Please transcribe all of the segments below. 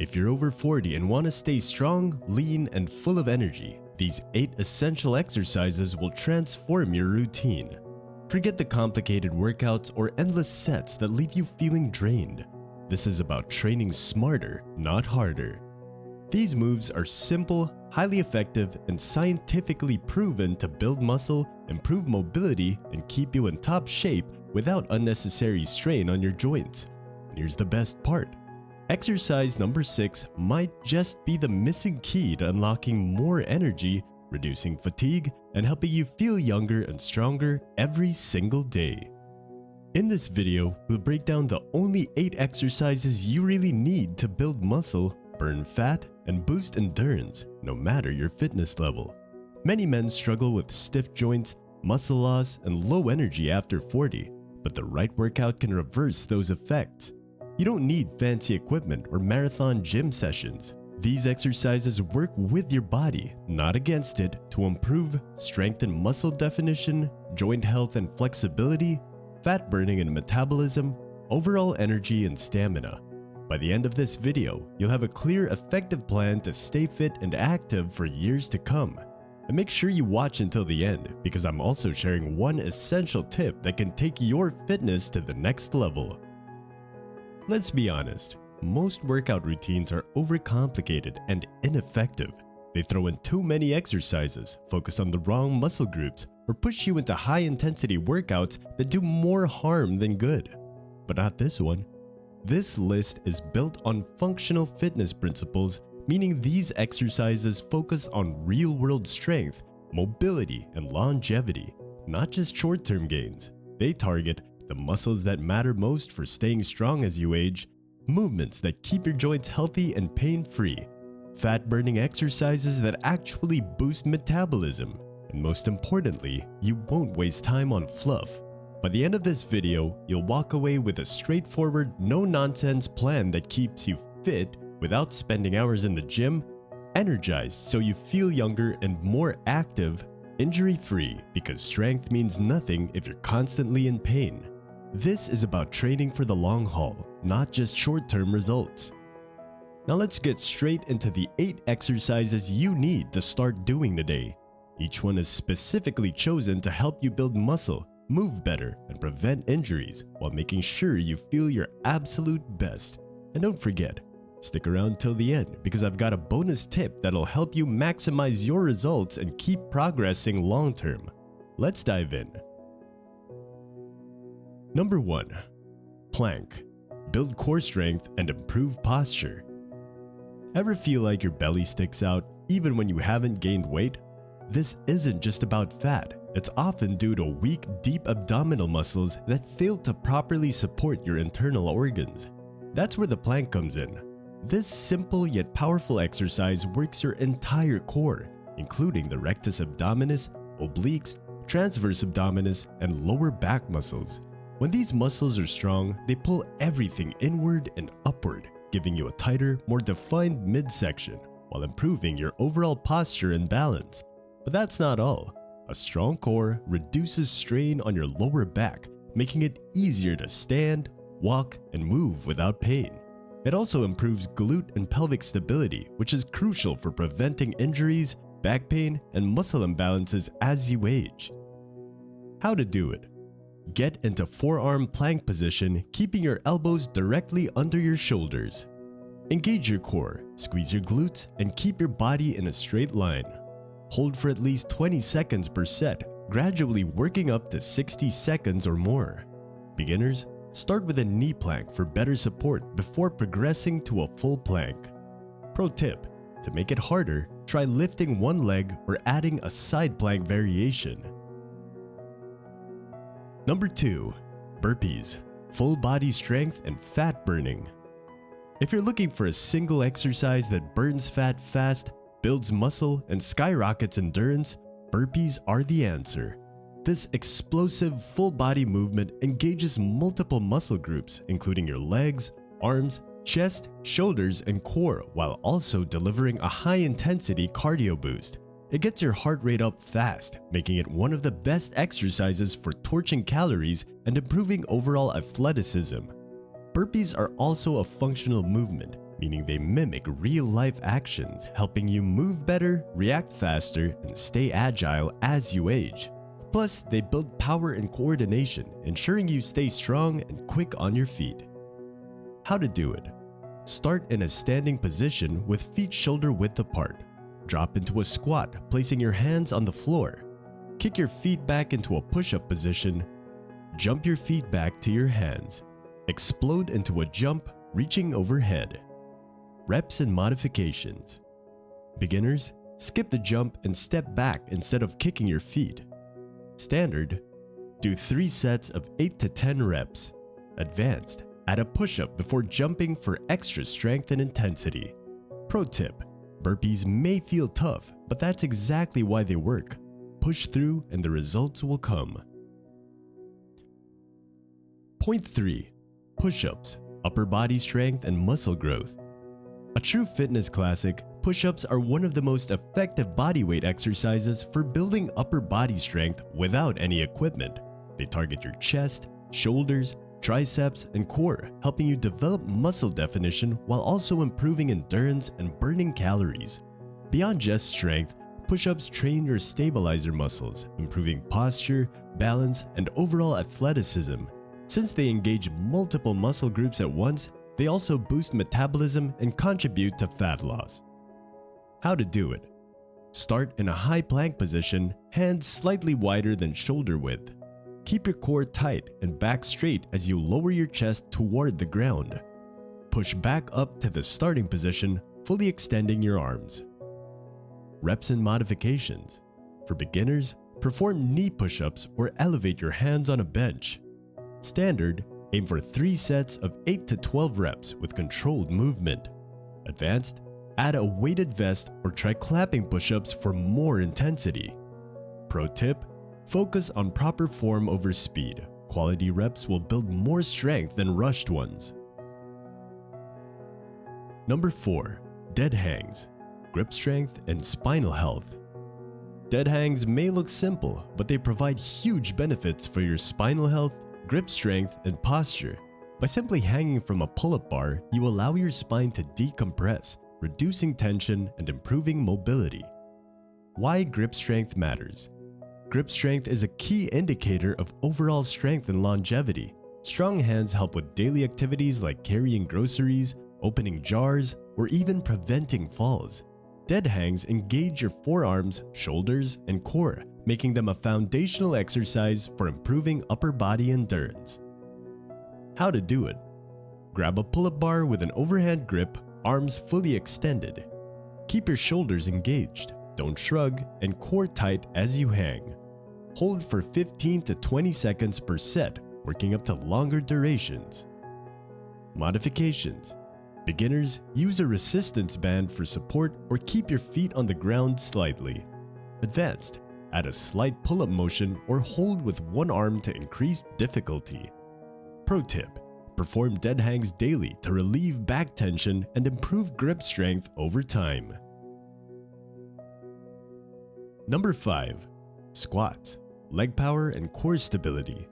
If you're over 40 and want to stay strong, lean, and full of energy, these 8 essential exercises will transform your routine. Forget the complicated workouts or endless sets that leave you feeling drained. This is about training smarter, not harder. These moves are simple, highly effective, and scientifically proven to build muscle, improve mobility, and keep you in top shape without unnecessary strain on your joints. And here's the best part. Exercise number 6 might just be the missing key to unlocking more energy, reducing fatigue, and helping you feel younger and stronger every single day. In this video, we'll break down the only 8 exercises you really need to build muscle, burn fat, and boost endurance, no matter your fitness level. Many men struggle with stiff joints, muscle loss, and low energy after 40, but the right workout can reverse those effects. You don't need fancy equipment or marathon gym sessions. These exercises work with your body, not against it, to improve, strengthen muscle definition, joint health and flexibility, fat burning and metabolism, overall energy and stamina. By the end of this video, you'll have a clear, effective plan to stay fit and active for years to come. And make sure you watch until the end, because I'm also sharing one essential tip that can take your fitness to the next level. Let's be honest, most workout routines are overcomplicated and ineffective. They throw in too many exercises, focus on the wrong muscle groups, or push you into high-intensity workouts that do more harm than good. But not this one. This list is built on functional fitness principles, meaning these exercises focus on real-world strength, mobility, and longevity, not just short-term gains. They target the muscles that matter most for staying strong as you age, movements that keep your joints healthy and pain-free, fat-burning exercises that actually boost metabolism, and most importantly, you won't waste time on fluff. By the end of this video, you'll walk away with a straightforward, no-nonsense plan that keeps you fit without spending hours in the gym, energized so you feel younger and more active, injury-free, because strength means nothing if you're constantly in pain. This is about training for the long haul, not just short-term results. Now let's get straight into the 8 exercises you need to start doing today. Each one is specifically chosen to help you build muscle, move better, and prevent injuries while making sure you feel your absolute best. And don't forget, stick around till the end because I've got a bonus tip that'll help you maximize your results and keep progressing long term. Let's dive in. Number 1. Plank. Build core strength and improve posture. Ever feel like your belly sticks out even when you haven't gained weight? This isn't just about fat. It's often due to weak, deep abdominal muscles that fail to properly support your internal organs. That's where the plank comes in. This simple yet powerful exercise works your entire core, including the rectus abdominis, obliques, transverse abdominis, and lower back muscles. When these muscles are strong, they pull everything inward and upward, giving you a tighter, more defined midsection, while improving your overall posture and balance. But that's not all. A strong core reduces strain on your lower back, making it easier to stand, walk, and move without pain. It also improves glute and pelvic stability, which is crucial for preventing injuries, back pain, and muscle imbalances as you age. How to do it? Get into forearm plank position, keeping your elbows directly under your shoulders. Engage your core, squeeze your glutes, and keep your body in a straight line. Hold for at least 20 seconds per set, gradually working up to 60 seconds or more. Beginners, start with a knee plank for better support before progressing to a full plank. Pro tip: to make it harder, try lifting one leg or adding a side plank variation. Number 2. Burpees. Full body strength and fat burning. If you're looking for a single exercise that burns fat fast, builds muscle, and skyrockets endurance, burpees are the answer. This explosive full body movement engages multiple muscle groups, including your legs, arms, chest, shoulders, and core, while also delivering a high-intensity cardio boost. It gets your heart rate up fast, making it one of the best exercises for torching calories and improving overall athleticism. Burpees are also a functional movement, meaning they mimic real-life actions, helping you move better, react faster, and stay agile as you age. Plus, they build power and coordination, ensuring you stay strong and quick on your feet. How to do it? Start in a standing position with feet shoulder width apart. Drop into a squat, placing your hands on the floor. Kick your feet back into a push-up position. Jump your feet back to your hands. Explode into a jump, reaching overhead. Reps and modifications. Beginners, skip the jump and step back instead of kicking your feet. Standard, do 3 sets of 8 to 10 reps. Advanced, add a push-up before jumping for extra strength and intensity. Pro tip, burpees may feel tough, but that's exactly why they work. Push through and the results will come. Point 3. Push-ups, upper body strength and muscle growth. A true fitness classic, push-ups are one of the most effective bodyweight exercises for building upper body strength without any equipment. They target your chest, shoulders, triceps, and core, helping you develop muscle definition while also improving endurance and burning calories. Beyond just strength, push-ups train your stabilizer muscles, improving posture, balance, and overall athleticism. Since they engage multiple muscle groups at once, they also boost metabolism and contribute to fat loss. How to do it? Start in a high plank position, hands slightly wider than shoulder width. Keep your core tight and back straight as you lower your chest toward the ground. Push back up to the starting position, fully extending your arms. Reps and modifications. For beginners, perform knee push-ups or elevate your hands on a bench. Standard, aim for 3 sets of 8 to 12 reps with controlled movement. Advanced, add a weighted vest or try clapping push-ups for more intensity. Pro tip, focus on proper form over speed. Quality reps will build more strength than rushed ones. Number 4. Dead hangs, grip strength and spinal health. Dead hangs may look simple, but they provide huge benefits for your spinal health, grip strength, and posture. By simply hanging from a pull-up bar, you allow your spine to decompress, reducing tension and improving mobility. Why grip strength matters. Grip strength is a key indicator of overall strength and longevity. Strong hands help with daily activities like carrying groceries, opening jars, or even preventing falls. Dead hangs engage your forearms, shoulders, and core, making them a foundational exercise for improving upper body endurance. How to do it? Grab a pull-up bar with an overhand grip, arms fully extended. Keep your shoulders engaged, don't shrug, and core tight as you hang. Hold for 15 to 20 seconds per set, working up to longer durations. Modifications. Beginners, use a resistance band for support or keep your feet on the ground slightly. Advanced, add a slight pull-up motion or hold with one arm to increase difficulty. Pro tip, perform dead hangs daily to relieve back tension and improve grip strength over time. Number 5. Squats, leg power and core stability.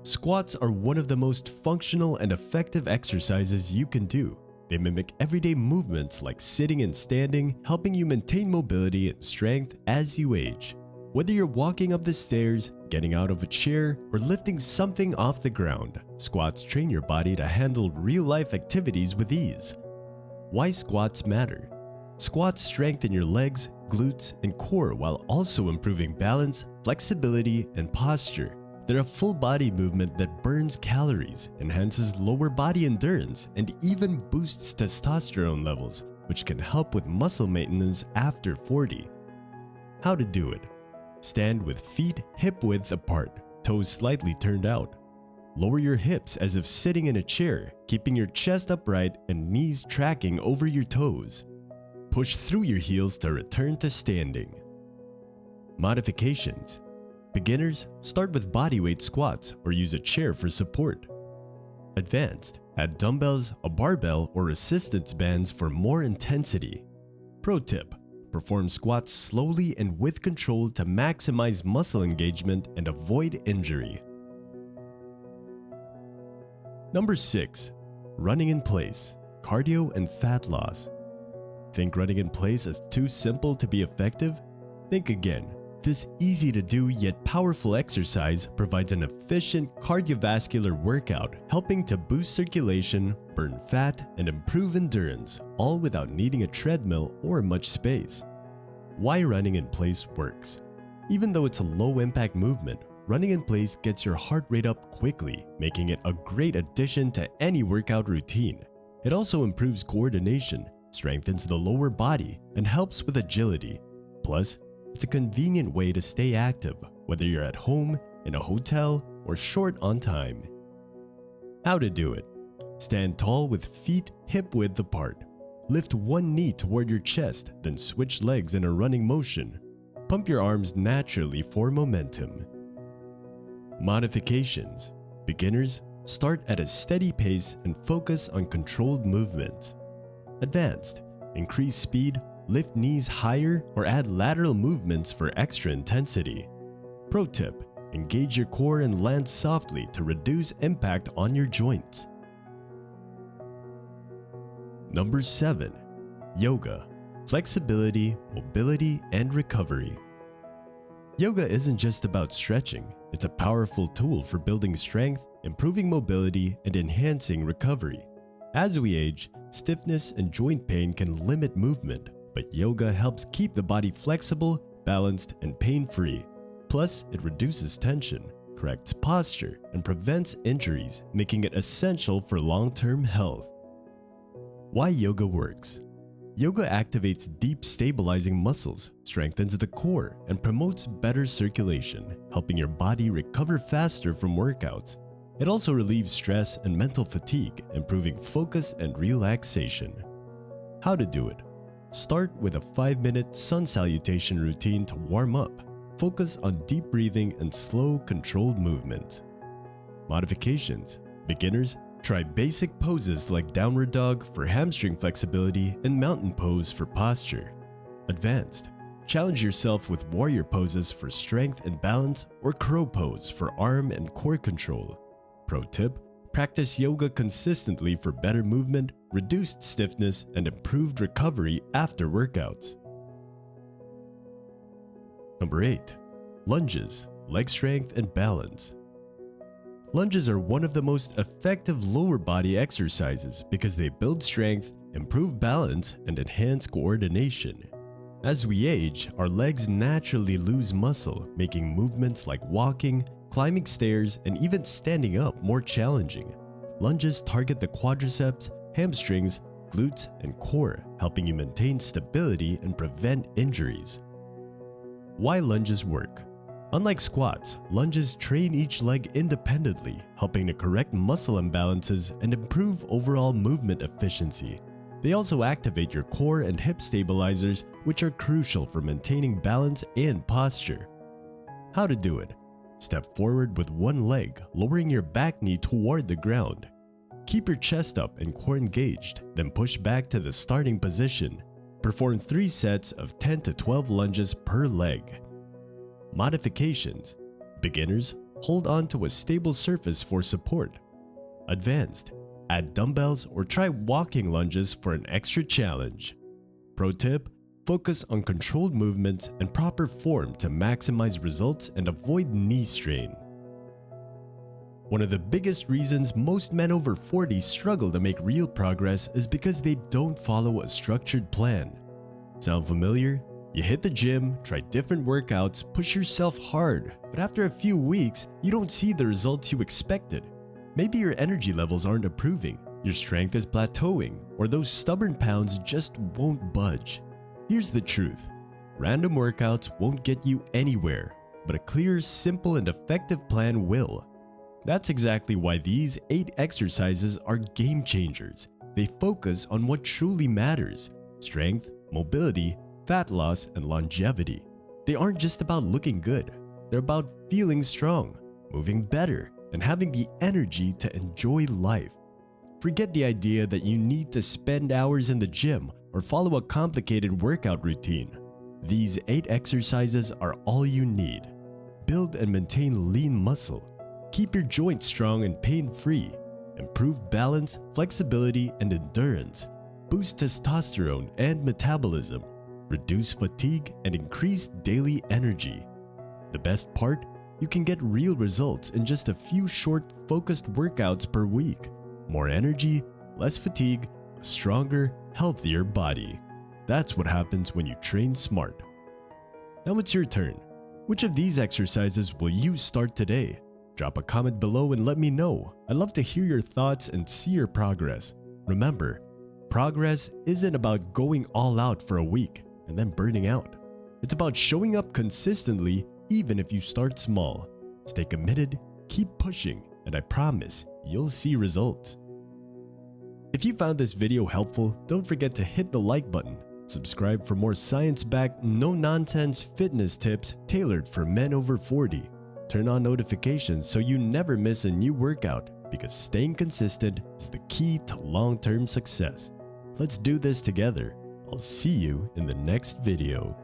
Squats are one of the most functional and effective exercises you can do. They mimic everyday movements like sitting and standing, helping you maintain mobility and strength as you age. Whether you're walking up the stairs, getting out of a chair, or lifting something off the ground, squats train your body to handle real-life activities with ease. Why squats matter? Squats strengthen your legs, glutes, and core while also improving balance, flexibility, and posture. They're a full body movement that burns calories, enhances lower body endurance, and even boosts testosterone levels, which can help with muscle maintenance after 40. How to do it? Stand with feet hip width apart, toes slightly turned out. Lower your hips as if sitting in a chair, keeping your chest upright and knees tracking over your toes. Push through your heels to return to standing. Modifications. Beginners, start with bodyweight squats or use a chair for support. Advanced, add dumbbells, a barbell, or resistance bands for more intensity. Pro tip, perform squats slowly and with control to maximize muscle engagement and avoid injury. Number 6. Running in place, cardio and fat loss. Think running in place is too simple to be effective? Think again. This easy to do yet powerful exercise provides an efficient cardiovascular workout, helping to boost circulation, burn fat, and improve endurance, all without needing a treadmill or much space. Why running in place works? Even though it's a low-impact movement, running in place gets your heart rate up quickly, making it a great addition to any workout routine. It also improves coordination, strengthens the lower body, and helps with agility. Plus, it's a convenient way to stay active, whether you're at home, in a hotel, or short on time. How to do it? Stand tall with feet hip-width apart. Lift one knee toward your chest, then switch legs in a running motion. Pump your arms naturally for momentum. Modifications. Beginners, start at a steady pace and focus on controlled movements. Advanced, increase speed, lift knees higher, or add lateral movements for extra intensity. Pro tip: engage your core and land softly to reduce impact on your joints. Number 7. Yoga. Flexibility, mobility, and recovery. Yoga isn't just about stretching, it's a powerful tool for building strength, improving mobility, and enhancing recovery. As we age, stiffness and joint pain can limit movement, but yoga helps keep the body flexible, balanced, and pain-free. Plus, it reduces tension, corrects posture, and prevents injuries, making it essential for long-term health. Why yoga works? Yoga activates deep stabilizing muscles, strengthens the core, and promotes better circulation, helping your body recover faster from workouts. It also relieves stress and mental fatigue, improving focus and relaxation. How to do it? Start with a 5-minute sun salutation routine to warm up. Focus on deep breathing and slow, controlled movement. Modifications. Beginners, try basic poses like downward dog for hamstring flexibility and mountain pose for posture. Advanced, challenge yourself with warrior poses for strength and balance, or crow pose for arm and core control. Pro tip: practice yoga consistently for better movement, reduced stiffness, and improved recovery after workouts. Number 8. Lunges, leg strength, and balance. Lunges are one of the most effective lower body exercises because they build strength, improve balance, and enhance coordination. As we age, our legs naturally lose muscle, making movements like walking, climbing stairs, and even standing up more challenging. Lunges target the quadriceps, hamstrings, glutes, and core, helping you maintain stability and prevent injuries. Why lunges work? Unlike squats, lunges train each leg independently, helping to correct muscle imbalances and improve overall movement efficiency. They also activate your core and hip stabilizers, which are crucial for maintaining balance and posture. How to do it? Step forward with one leg, lowering your back knee toward the ground. Keep your chest up and core engaged, then push back to the starting position. Perform 3 sets of 10 to 12 lunges per leg. Modifications. Beginners, hold on to a stable surface for support. Advanced, add dumbbells or try walking lunges for an extra challenge. Pro tip: focus on controlled movements and proper form to maximize results and avoid knee strain. One of the biggest reasons most men over 40 struggle to make real progress is because they don't follow a structured plan. Sound familiar? You hit the gym, try different workouts, push yourself hard, but after a few weeks, you don't see the results you expected. Maybe your energy levels aren't improving, your strength is plateauing, or those stubborn pounds just won't budge. Here's the truth. Random workouts won't get you anywhere, but a clear, simple, and effective plan will. That's exactly why these 8 exercises are game changers. They focus on what truly matters: strength, mobility, fat loss, and longevity. They aren't just about looking good. They're about feeling strong, moving better, and having the energy to enjoy life. Forget the idea that you need to spend hours in the gym or follow a complicated workout routine. These 8 exercises are all you need. Build and maintain lean muscle. Keep your joints strong and pain-free. improve balance, flexibility, and endurance, boost testosterone and metabolism, reduce fatigue, and increase daily energy. The best part? You can get real results in just a few short, focused workouts per week. More energy, less fatigue, a stronger, healthier body. That's what happens when you train smart. Now it's your turn. Which of these exercises will you start today? Drop a comment below and let me know. I'd love to hear your thoughts and see your progress. Remember, progress isn't about going all out for a week and then burning out. It's about showing up consistently even if you start small. Stay committed, keep pushing, and I promise you'll see results. If you found this video helpful, don't forget to hit the like button. Subscribe for more science-backed, no-nonsense fitness tips tailored for men over 40. Turn on notifications so you never miss a new workout, because staying consistent is the key to long-term success. Let's do this together. I'll see you in the next video.